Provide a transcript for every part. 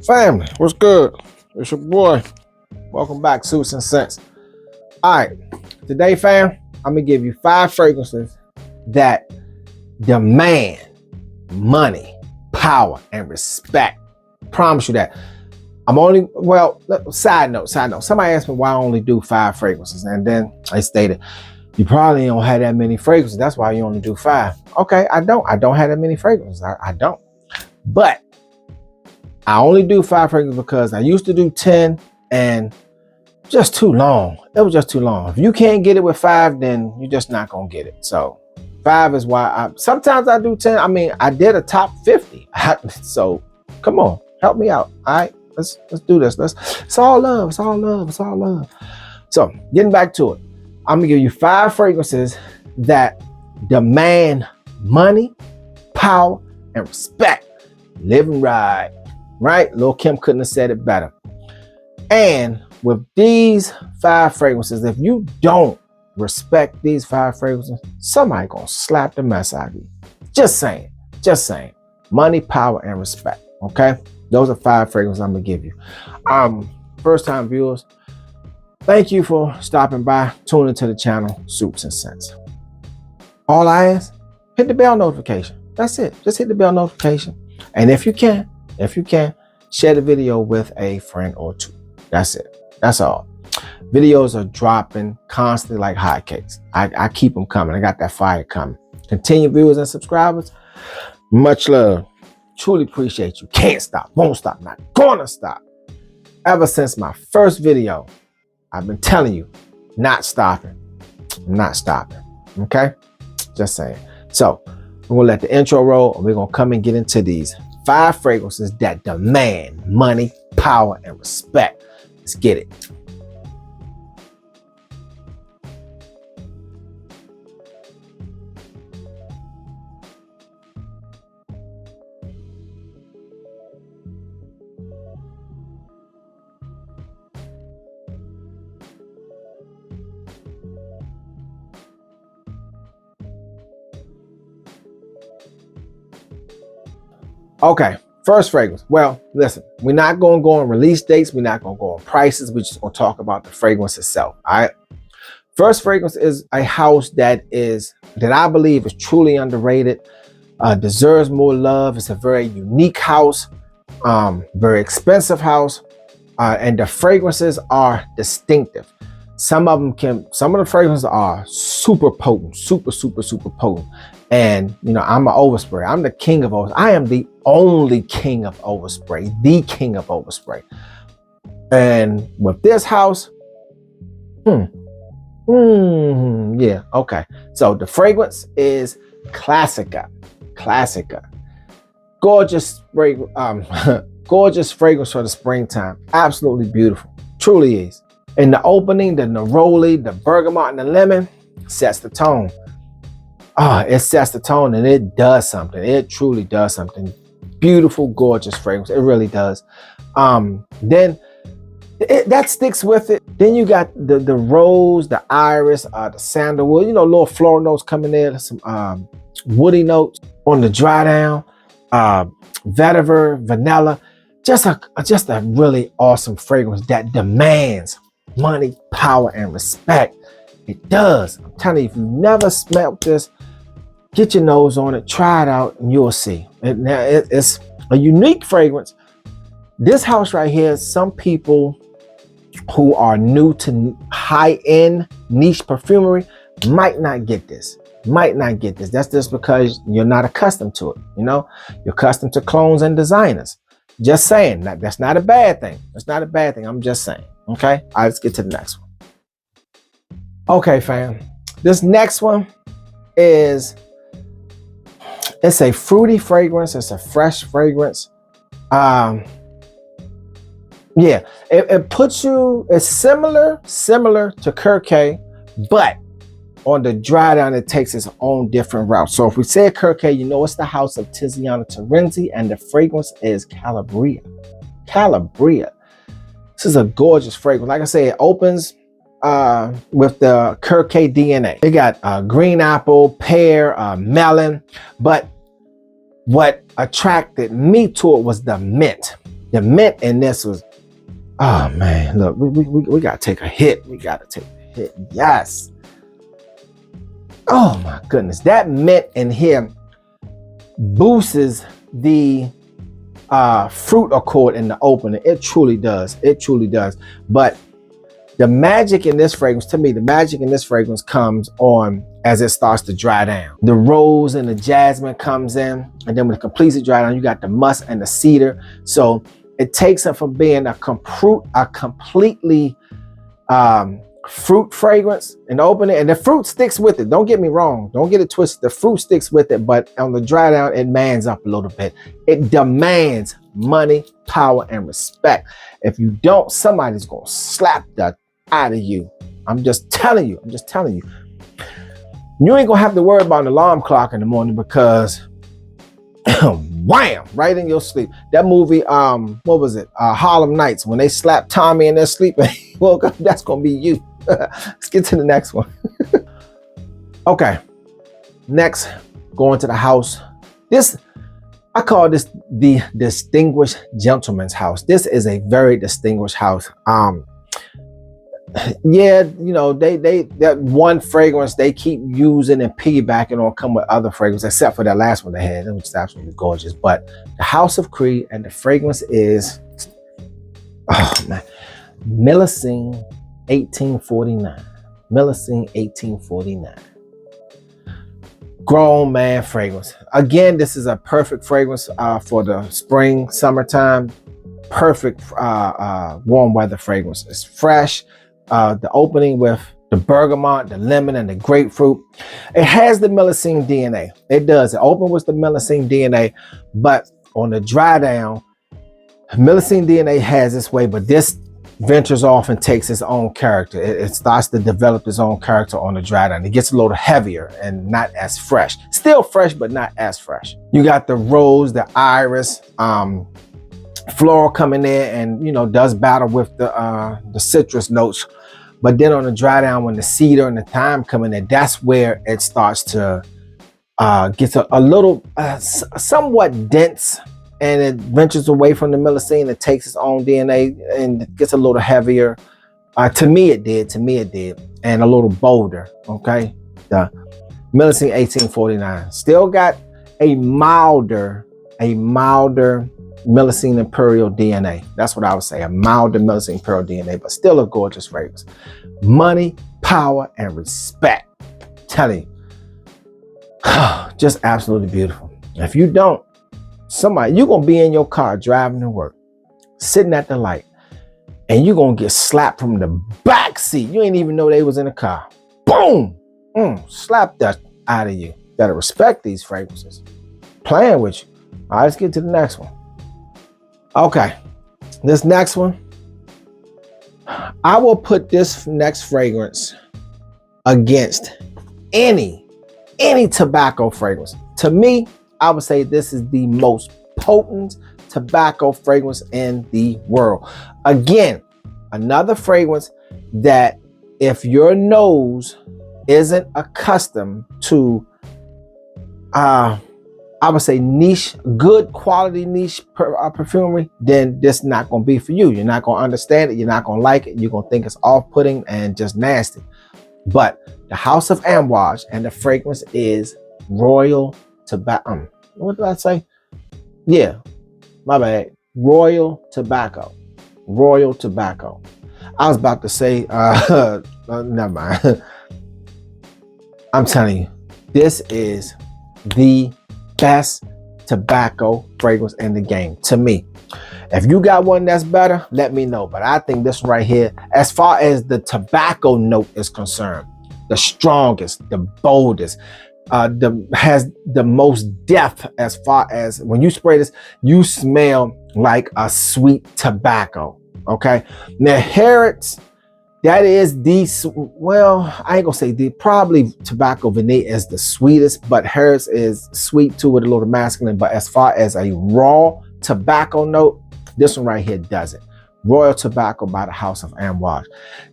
Family, what's good? It's your boy. Welcome back, Suits and Scents. All right, today, fam, I'm gonna give you 5 fragrances that demand money, power, and respect. Promise you that. Side note. Somebody asked me why I only do 5 fragrances, and then I stated, you probably don't have that many fragrances. That's why you only do 5. Okay, I don't have that many fragrances. I don't. But I only do 5 fragrances because I used to do 10 and just too long. It was just too long. If you can't get it with 5, then you're just not gonna get it. So 5 is why sometimes I do 10. I mean, I did a top 50. So come on, help me out. All right, let's do this. It's all love. It's all love. It's all love. So getting back to it, I'm gonna give you 5 fragrances that demand money, power, and respect. Living right. Right? Lil' Kim couldn't have said it better. And with these 5 fragrances, if you don't respect these 5 fragrances, somebody gonna slap the mess out of you. Just saying. Money, power, and respect. Okay? Those are 5 fragrances I'm gonna give you. First time viewers, thank you for stopping by, tuning to the channel, Suits and Scents. All I ask, hit the bell notification. That's it. Just hit the bell notification. And if you can, share the video with a friend or 2. That's it. That's all. Videos are dropping constantly like hotcakes. I keep them coming. I got that fire coming. Continue, viewers and subscribers. Much love. Truly appreciate you. Can't stop. Won't stop. Not gonna stop. Ever since my first video, I've been telling you, not stopping. I'm not stopping. Okay? Just saying. So, we're gonna let the intro roll and we're gonna come and get into these 5 fragrances that demand money, power, and respect. Let's get it. Okay, first fragrance. Well, listen, we're not going to go on release dates. We're not going to go on prices. We're just going to talk about the fragrance itself. All right. First fragrance is a house that I believe is truly underrated, deserves more love. It's a very unique house, very expensive house, and the fragrances are distinctive. Some of the fragrances are super potent, super potent. And, you know, I'm an overspray. I'm the king of overspray. I am the only king of overspray, the king of overspray. And with this house, yeah, okay. So the fragrance is Classica. Gorgeous gorgeous fragrance for the springtime. Absolutely beautiful. Truly is. In the opening, the neroli, the bergamot, and the lemon sets the tone. It sets the tone and it does something. It truly does something. Beautiful, gorgeous fragrance. It really does. Then that sticks with it. Then you got the rose, the iris, the sandalwood, you know, little floral notes coming in, some woody notes on the dry down, vetiver, vanilla. Just a really awesome fragrance that demands money, power, and respect. It does. I'm telling you, if you never smelled this, get your nose on it, try it out, and you'll see. It's a unique fragrance. This house right here, some people who are new to high-end niche perfumery might not get this. That's just because you're not accustomed to it. You know, you're accustomed to clones and designers. Just saying. That's not a bad thing. I'm just saying. Okay. All right, let's get to the next one. Okay, fam. This next one it's a fruity fragrance. It's a fresh fragrance. Yeah, it puts you, it's similar to Kirke, but on the dry down, it takes its own different route. So if we say Kirke, you know it's the house of Tiziana Terenzi, and the fragrance is Calabria. This is a gorgeous fragrance. Like I say, it opens with the Kirke DNA. It got green apple, pear, melon, but what attracted me to it was the mint. The mint in this was, oh man, look, we gotta take a hit. We gotta take a hit. Yes. Oh my goodness. That mint in here boosts the fruit accord in the opening. It truly does. It truly does. But the magic in this fragrance, to me, the magic in this fragrance comes on as it starts to dry down. The rose and the jasmine comes in, and then when it completes to dry down, you got the musk and the cedar. So it takes it from being a completely fruit fragrance and open it, and the fruit sticks with it. Don't get me wrong. Don't get it twisted. The fruit sticks with it, but on the dry down, it mans up a little bit. It demands money, power, and respect. If you don't, somebody's going to slap that out of you. I'm just telling you. I'm just telling you. You ain't going to have to worry about an alarm clock in the morning because wham, right in your sleep. That movie, what was it? Harlem Nights, when they slapped Tommy in their sleep and he woke up, that's going to be you. Let's get to the next one. Okay. Next, going to the house. I call this the distinguished gentleman's house. This is a very distinguished house. Yeah, you know, that one fragrance they keep using and piggybacking on come with other fragrances, except for that last one they had, which is absolutely gorgeous. But the House of Creed, and the fragrance is, oh man, Millicene 1849. Millicene 1849. Grown man fragrance. Again, this is a perfect fragrance for the spring, summertime. Perfect warm weather fragrance. It's fresh. The opening with the bergamot, the lemon, and the grapefruit. It has the Millicene DNA. It does. It opens with the Millicene DNA, but on the dry down, Millicene DNA has its way, but this ventures off and takes its own character. It starts to develop its own character on the dry down. It gets a little heavier and not as fresh. Still fresh, but not as fresh. You got the rose, the iris, floral coming in, and you know, does battle with the citrus notes. But then on the dry down, when the cedar and the thyme coming in, that's where it starts to get a little somewhat dense, and it ventures away from the Millicene. It takes its own DNA and it gets a little heavier. To me it did, and a little bolder. Okay, the Millicene 1849 still got a milder Millicene Imperial DNA. That's what I would say, a milder Millicene Imperial DNA, but still a gorgeous fragrance. Money, power, and respect. I'm telling you, just absolutely beautiful. If you don't, you're gonna be in your car driving to work, sitting at the light, and you're gonna get slapped from the back seat. You ain't even know they was in the car. Boom! Slap that out of you. Better respect these fragrances. Playing with you. All right, let's get to the next one. Okay, this next one, I will put this next fragrance against any tobacco fragrance. To me, I would say this is the most potent tobacco fragrance in the world. Again, another fragrance that if your nose isn't accustomed to I would say niche, good quality niche perfumery, then this not going to be for you. You're not going to understand it. You're not going to like it. You're going to think it's off-putting and just nasty. But the House of Amouage, and the fragrance is Royal Tobacco. What did I say? Yeah, my bad. Royal Tobacco. Royal Tobacco. I was about to say, never mind. I'm telling you, this is the best tobacco fragrance in the game to me. If you got one that's better, let me know. But I think this right here, as far as the tobacco note is concerned, the strongest, the boldest, has the most depth. As far as when you spray this, you smell like a sweet tobacco. Okay, now Harrods, that is the, well, I ain't gonna say the, probably tobacco vanilla is the sweetest, but Harris is sweet too with a little masculine. But as far as a raw tobacco note, this one right here does it. Royal Tobacco by the House of Amouage.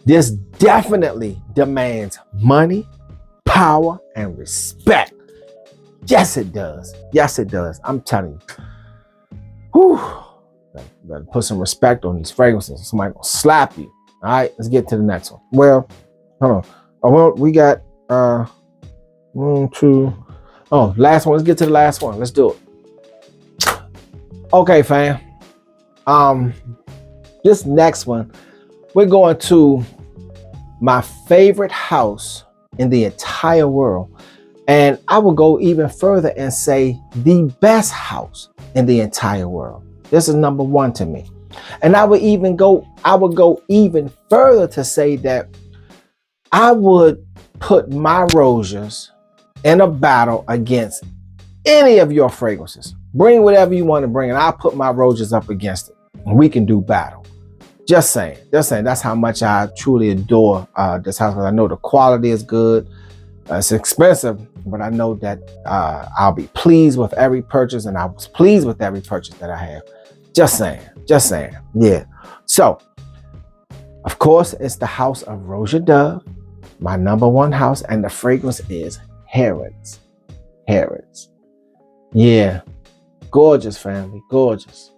This definitely demands money, power, and respect. Yes, it does. Yes, it does. I'm telling you. Whew. You better put some respect on these fragrances. Somebody gonna slap you. All right, let's get to the next one. Well, hold on. Oh, well, we got 1, 2. Oh, last one. Let's get to the last one. Let's do it. Okay, fam. This next one, we're going to my favorite house in the entire world. And I will go even further and say the best house in the entire world. This is number one to me. And I would go even further to say that I would put my roses in a battle against any of your fragrances. Bring whatever you want to bring, and I'll put my roses up against it. And we can do battle. Just saying. That's how much I truly adore this house. I know the quality is good. It's expensive, but I know that I'll be pleased with every purchase, and I was pleased with every purchase that I have. Just saying. Yeah. So, of course, it's the house of Roja Dove, my number one house, and the fragrance is Harrods. Yeah. Gorgeous, family. Gorgeous.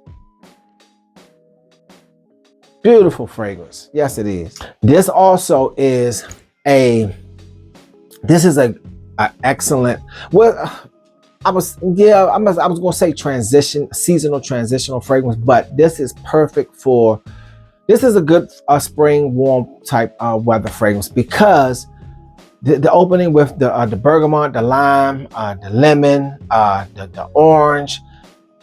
Beautiful fragrance. Yes, it is. This also is a excellent, well, I was gonna say seasonal transitional fragrance, but this is perfect for, this is a good spring warm type weather fragrance, because the opening with the bergamot, the lime, the lemon, the orange.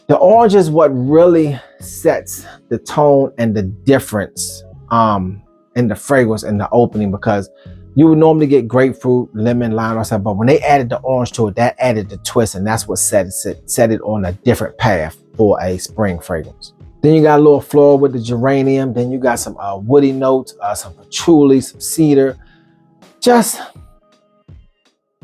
The orange is what really sets the tone and the difference in the fragrance in the opening, because you would normally get grapefruit, lemon, lime, or something, but when they added the orange to it, that added the twist, and that's what set it on a different path for a spring fragrance. Then you got a little floral with the geranium. Then you got some woody notes, some patchouli, some cedar. Just,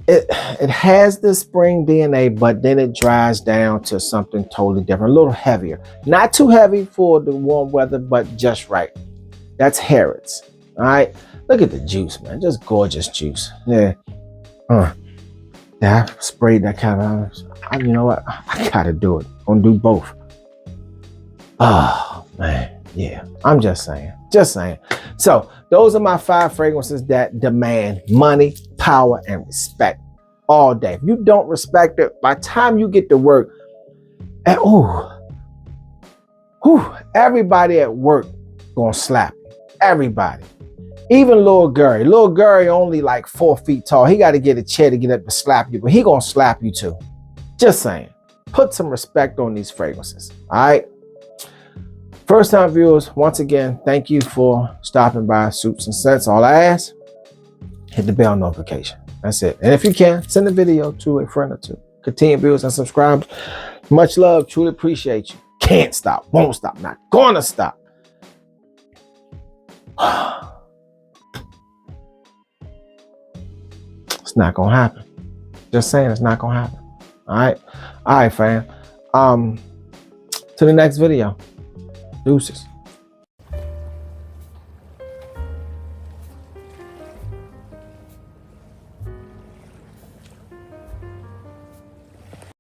it has the spring DNA, but then it dries down to something totally different, a little heavier. Not too heavy for the warm weather, but just right. That's Harrods. All right. Look at the juice, man. Just gorgeous juice. Yeah. Yeah, I sprayed that kind of, you know what? I gotta do it. I'm gonna do both. Oh, man. Yeah. I'm just saying. So those are my 5 fragrances that demand money, power, and respect all day. If you don't respect it, by the time you get to work, and everybody at work gonna slap you. Everybody. Even Lil Gary. Lil Gary only like 4 feet tall. He got to get a chair to get up to slap you, but he gonna slap you too. Just saying. Put some respect on these fragrances. All right. First time viewers, once again, thank you for stopping by Soups and Scents. All I ask, hit the bell notification. That's it. And if you can, send the video to a friend or two. Continue viewers and subscribe. Much love. Truly appreciate you. Can't stop. Won't stop. Not gonna stop. It's not gonna happen. Just saying, it's not gonna happen. All right, fam. To the next video. Deuces.